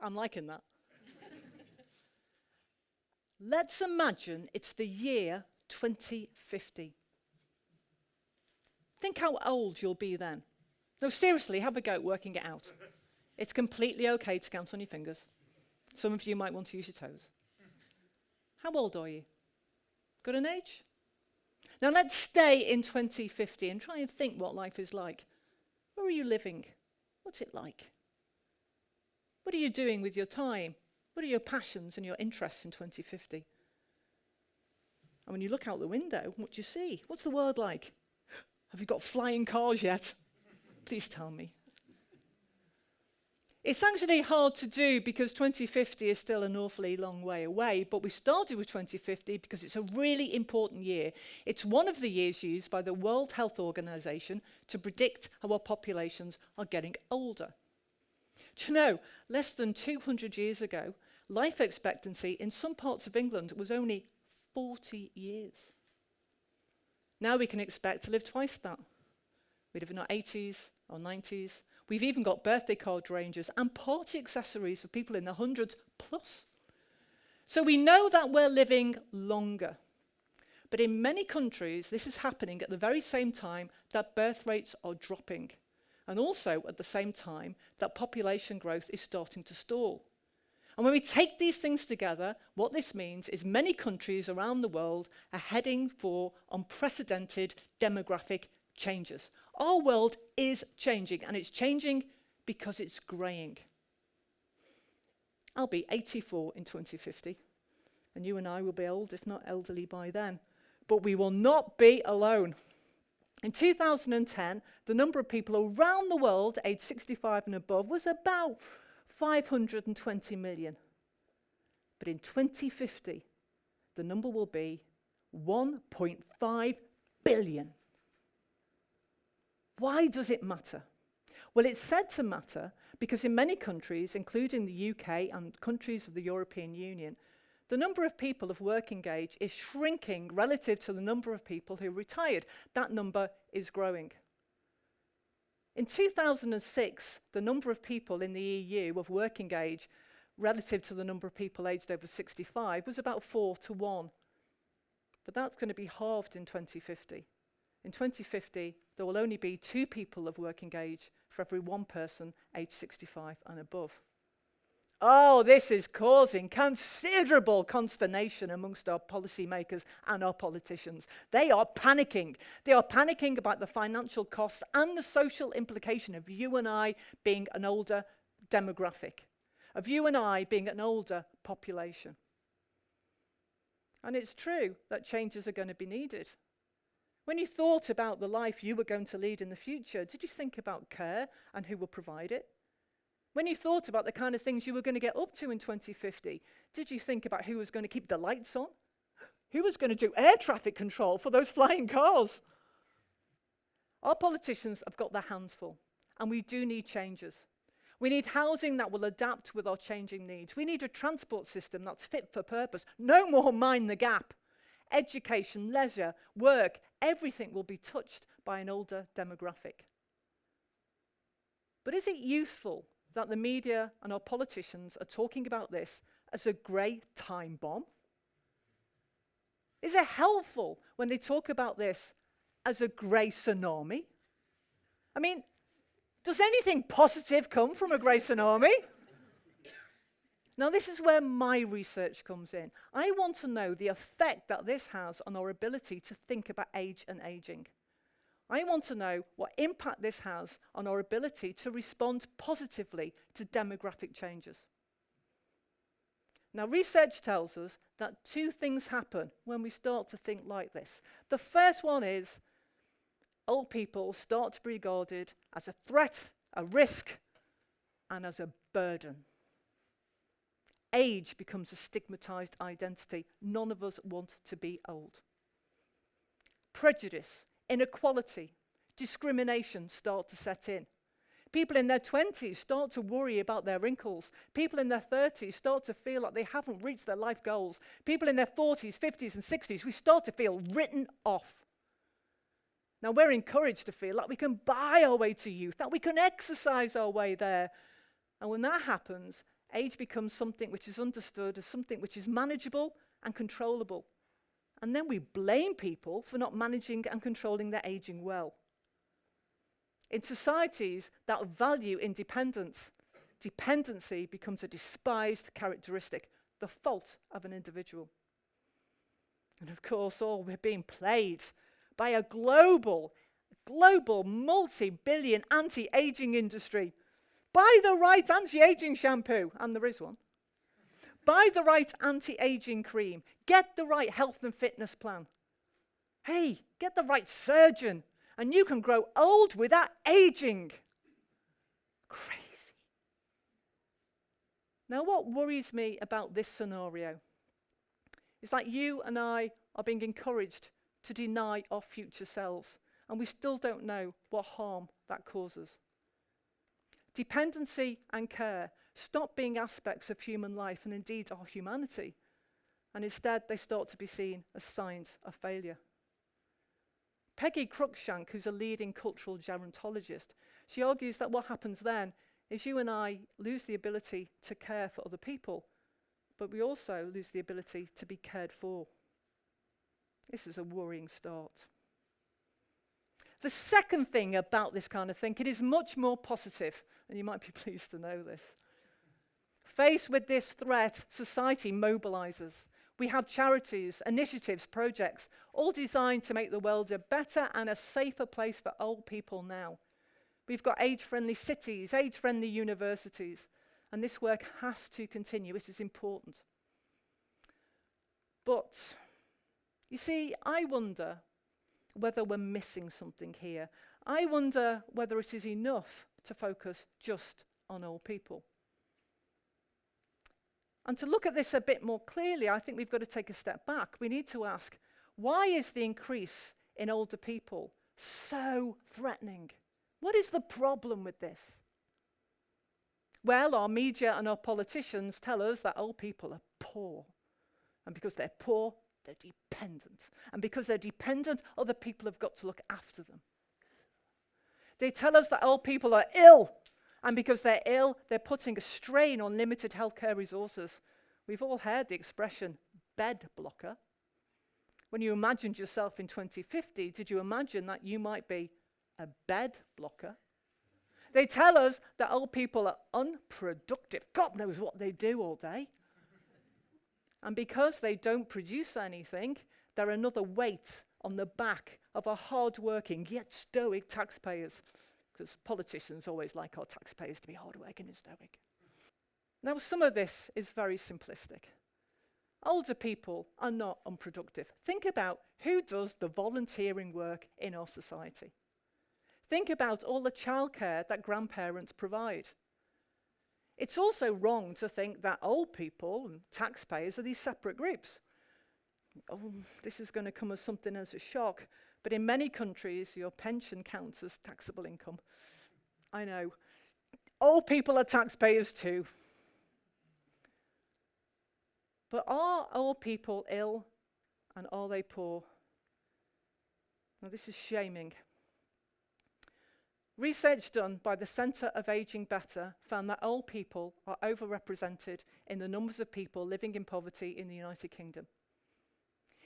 I'm liking that. Let's imagine it's the year 2050. Think how old you'll be then. No, seriously, have a go at working it out. It's completely okay to count on your fingers. Some of you might want to use your toes. How old are you? Good an age? Now let's stay in 2050 and try and think what life is like. Where are you living? What's it like? What are you doing with your time? What are your passions and your interests in 2050? And when you look out the window, what do you see? What's the world like? Have you got flying cars yet? Please tell me. It's actually hard to do because 2050 is still an awfully long way away, but we started with 2050 because it's a really important year. It's one of the years used by the World Health Organization to predict how our populations are getting older. Do you know, less than 200 years ago, life expectancy in some parts of England was only 40 years. Now we can expect to live twice that. We live in our 80s, our 90s. We've even got birthday card ranges and party accessories for people in the hundreds plus. So we know that we're living longer. But in many countries, this is happening at the very same time that birth rates are dropping. And also at the same time that population growth is starting to stall. And when we take these things together, what this means is many countries around the world are heading for unprecedented demographic changes. Our world is changing, and it's changing because it's greying. I'll be 84 in 2050, and you and I will be old, if not elderly by then. But we will not be alone. In 2010, the number of people around the world aged 65 and above was about 520 million. But in 2050, the number will be 1.5 billion. Why does it matter? Well, it's said to matter because in many countries, including the UK and countries of the European Union, the number of people of working age is shrinking relative to the number of people who retired. That number is growing. In 2006, the number of people in the EU of working age relative to the number of people aged over 65 was about 4 to 1. But that's going to be halved in 2050. In 2050, there will only be 2 people of working age for every 1 person aged 65 and above. Oh, this is causing considerable consternation amongst our policymakers and our politicians. They are panicking. They are panicking about the financial costs and the social implication of you and I being an older demographic, of you and I being an older population. And it's true that changes are going to be needed. When you thought about the life you were going to lead in the future, did you think about care and who will provide it? When you thought about the kind of things you were going to get up to in 2050, did you think about who was going to keep the lights on? Who was going to do air traffic control for those flying cars? Our politicians have got their hands full, and we do need changes. We need housing that will adapt with our changing needs. We need a transport system that's fit for purpose. No more mind the gap. Education, leisure, work, everything will be touched by an older demographic. But is it useful that the media and our politicians are talking about this as a grey time bomb? Is it helpful when they talk about this as a grey tsunami? I mean, does anything positive come from a grey tsunami? Now, this is where my research comes in. I want to know the effect that this has on our ability to think about age and aging. I want to know what impact this has on our ability to respond positively to demographic changes. Now, research tells us that 2 things happen when we start to think like this. The first one is old people start to be regarded as a threat, a risk, and as a burden. Age becomes a stigmatized identity. None of us want to be old. Prejudice, inequality, discrimination start to set in. People in their 20s start to worry about their wrinkles. People in their 30s start to feel like they haven't reached their life goals. People in their 40s, 50s, and 60s, we start to feel written off. Now, we're encouraged to feel like we can buy our way to youth, that we can exercise our way there. And when that happens, age becomes something which is understood as something which is manageable and controllable. And then we blame people for not managing and controlling their aging well. In societies that value independence, dependency becomes a despised characteristic, the fault of an individual. And of course, we're being played by a global multi-billion anti-aging industry. Buy the right anti-aging shampoo, and there is one. Buy the right anti-aging cream. Get the right health and fitness plan. Hey, get the right surgeon, and you can grow old without aging. Crazy. Now, what worries me about this scenario is that you and I are being encouraged to deny our future selves, and we still don't know what harm that causes. Dependency and care stop being aspects of human life and indeed our humanity, and instead they start to be seen as signs of failure. Peggy Cruikshank, who's a leading cultural gerontologist, she argues that what happens then is you and I lose the ability to care for other people, but we also lose the ability to be cared for. This is a worrying start. The second thing about this kind of thinking is much more positive, and you might be pleased to know this. Faced with this threat, society mobilizes. We have charities, initiatives, projects, all designed to make the world a better and a safer place for old people now. We've got age-friendly cities, age-friendly universities, and this work has to continue. This is important. But, you see, I wonder whether we're missing something here. I wonder whether it is enough to focus just on old people. And to look at this a bit more clearly, I think we've got to take a step back. We need to ask, why is the increase in older people so threatening? What is the problem with this? Well, our media and our politicians tell us that old people are poor. And because they're poor, they're dependent. And because they're dependent, other people have got to look after them. They tell us that old people are ill. And because they're ill, they're putting a strain on limited healthcare resources. We've all heard the expression bed blocker. When you imagined yourself in 2050, did you imagine that you might be a bed blocker? They tell us that old people are unproductive. God knows what they do all day. And because they don't produce anything, they're another weight on the back of our hard-working yet stoic taxpayers. Because politicians always like our taxpayers to be hard-working and stoic. Now, some of this is very simplistic. Older people are not unproductive. Think about who does the volunteering work in our society. Think about all the childcare that grandparents provide. It's also wrong to think that old people and taxpayers are these separate groups. Oh, this is going to come as something as a shock, but in many countries, your pension counts as taxable income. I know. Old people are taxpayers too. But are old people ill and are they poor? Now, this is shaming. Research done by the Centre of Aging Better found that old people are overrepresented in the numbers of people living in poverty in the United Kingdom.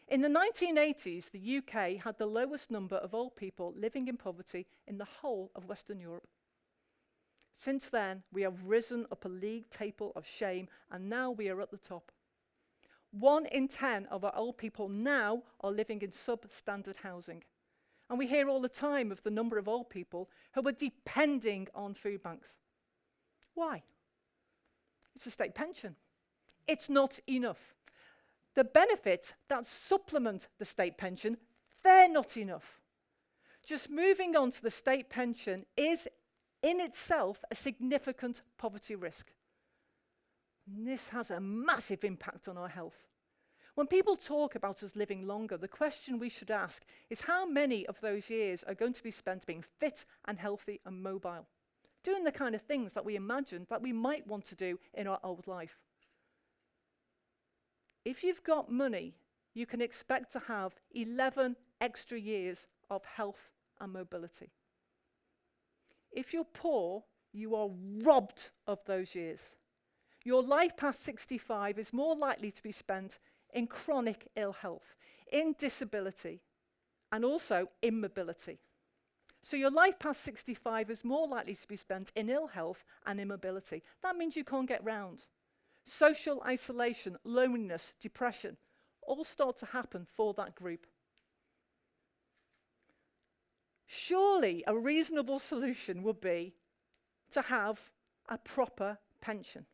In the 1980s, the UK had the lowest number of old people living in poverty in the whole of Western Europe. Since then, we have risen up a league table of shame, and now we are at the top. 1 in 10 of our old people now are living in substandard housing. And we hear all the time of the number of old people who are depending on food banks. Why? It's a state pension. It's not enough. The benefits that supplement the state pension, they're not enough. Just moving on to the state pension is in itself a significant poverty risk. And this has a massive impact on our health. When people talk about us living longer, the question we should ask is how many of those years are going to be spent being fit and healthy and mobile, doing the kind of things that we imagined that we might want to do in our old life. If you've got money, you can expect to have 11 extra years of health and mobility. If you're poor, you are robbed of those years. your life past 65 is more likely to be spent in chronic ill health, in disability, and also immobility. So your life past 65 is more likely to be spent in ill health and immobility. That means you can't get round. Social isolation, loneliness, depression, all start to happen for that group. Surely a reasonable solution would be to have a proper pension.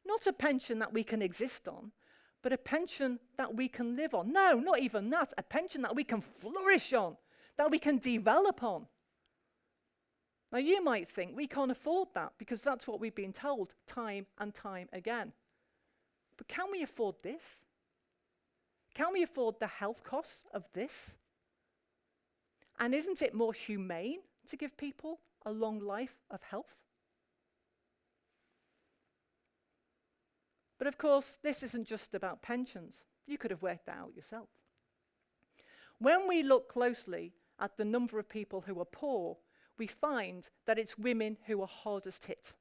Not a pension that we can exist on, but a pension that we can live on. No, not even that. A pension that we can flourish on, that we can develop on. Now you might think we can't afford that because that's what we've been told time and time again. But can we afford this? Can we afford the health costs of this? And isn't it more humane to give people a long life of health? But of course, this isn't just about pensions. You could have worked that out yourself. When we look closely at the number of people who are poor, we find that it's women who are hardest hit.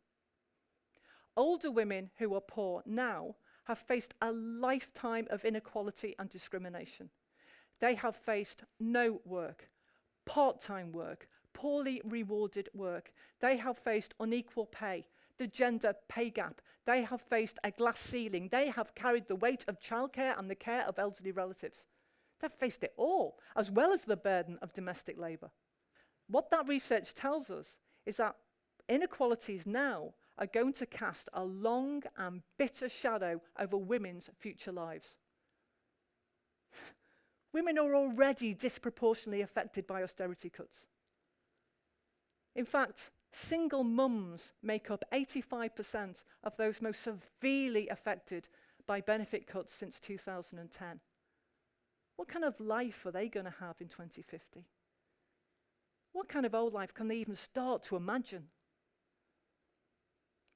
Older women who are poor now have faced a lifetime of inequality and discrimination. They have faced no work, part-time work, poorly rewarded work. They have faced unequal pay, the gender pay gap. They have faced a glass ceiling. They have carried the weight of childcare and the care of elderly relatives. They've faced it all, as well as the burden of domestic labour. What that research tells us is that inequalities now are going to cast a long and bitter shadow over women's future lives. Women are already disproportionately affected by austerity cuts. In fact, single mums make up 85% of those most severely affected by benefit cuts since 2010. What kind of life are they going to have in 2050? What kind of old life can they even start to imagine?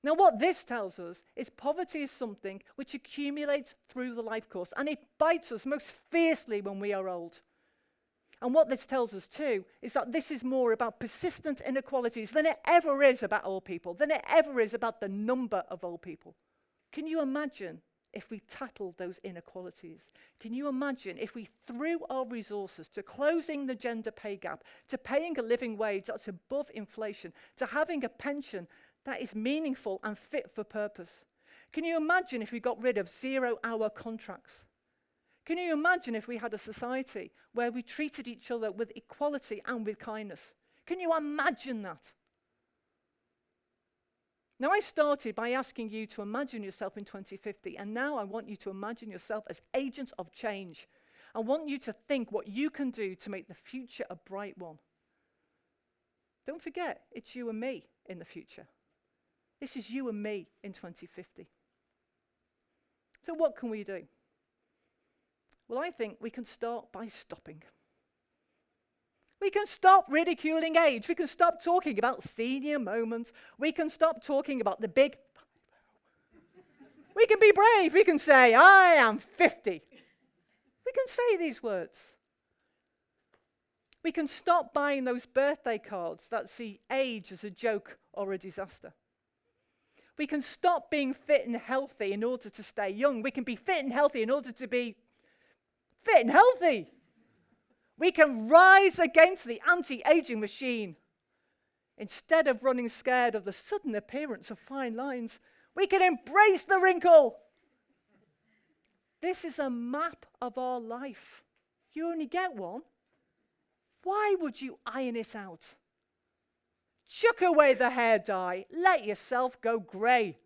Now, what this tells us is poverty is something which accumulates through the life course, and it bites us most fiercely when we are old. And what this tells us too is that this is more about persistent inequalities than it ever is about old people, than it ever is about the number of old people. Can you imagine if we tackled those inequalities? Can you imagine if we threw our resources to closing the gender pay gap, to paying a living wage that's above inflation, to having a pension that is meaningful and fit for purpose? Can you imagine if we got rid of 0-hour contracts? Can you imagine if we had a society where we treated each other with equality and with kindness? Can you imagine that? Now, I started by asking you to imagine yourself in 2050, and now I want you to imagine yourself as agents of change. I want you to think what you can do to make the future a bright one. Don't forget, it's you and me in the future. This is you and me in 2050. So what can we do? Well, I think we can start by stopping. We can stop ridiculing age. We can stop talking about senior moments. We can stop talking about the big... We can be brave. We can say, I am 50. We can say these words. We can stop buying those birthday cards that see age as a joke or a disaster. We can stop being fit and healthy in order to stay young. We can be fit and healthy in order to be fit and healthy. We can rise against the anti-aging machine. Instead of running scared of the sudden appearance of fine lines, we can embrace the wrinkle. This is a map of our life. You only get one. Why would you iron it out? Chuck away the hair dye. Let yourself go grey.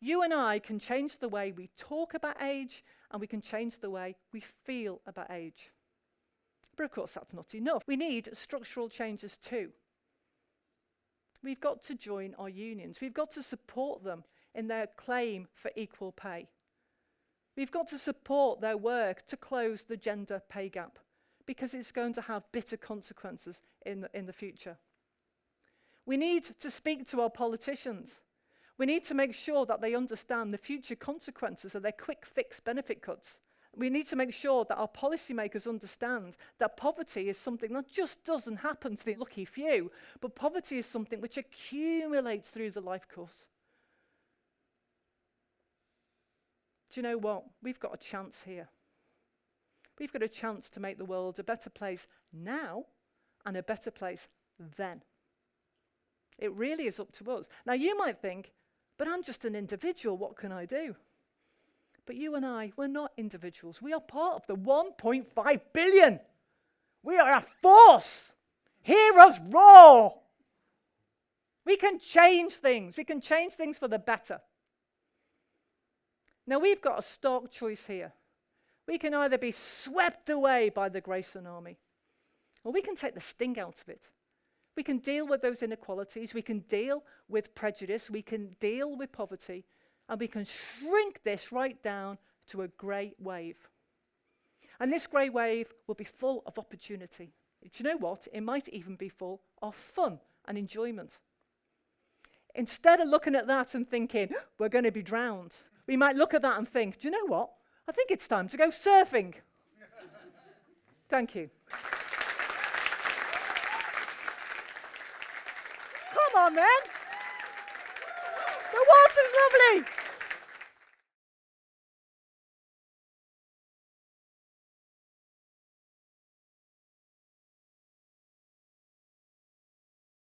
You and I can change the way we talk about age, and we can change the way we feel about age. But of course, that's not enough. We need structural changes too. We've got to join our unions. We've got to support them in their claim for equal pay. We've got to support their work to close the gender pay gap, because it's going to have bitter consequences in the future. We need to speak to our politicians. We need to make sure that they understand the future consequences of their quick fix benefit cuts. We need to make sure that our policymakers understand that poverty is something that just doesn't happen to the lucky few, but poverty is something which accumulates through the life course. Do you know what? We've got a chance here. We've got a chance to make the world a better place now and a better place then. It really is up to us. Now, you might think, but I'm just an individual, what can I do? But you and I, we're not individuals. We are part of the 1.5 billion. We are a force. Hear us roar. We can change things. We can change things for the better. Now, we've got a stark choice here. We can either be swept away by the Grayson Army, or we can take the sting out of it. We can deal with those inequalities. We can deal with prejudice. We can deal with poverty. And we can shrink this right down to a grey wave. And this grey wave will be full of opportunity. Do you know what? It might even be full of fun and enjoyment. Instead of looking at that and thinking, we're going to be drowned, we might look at that and think, do you know what? I think it's time to go surfing. Thank you. Come on, then. The water's lovely.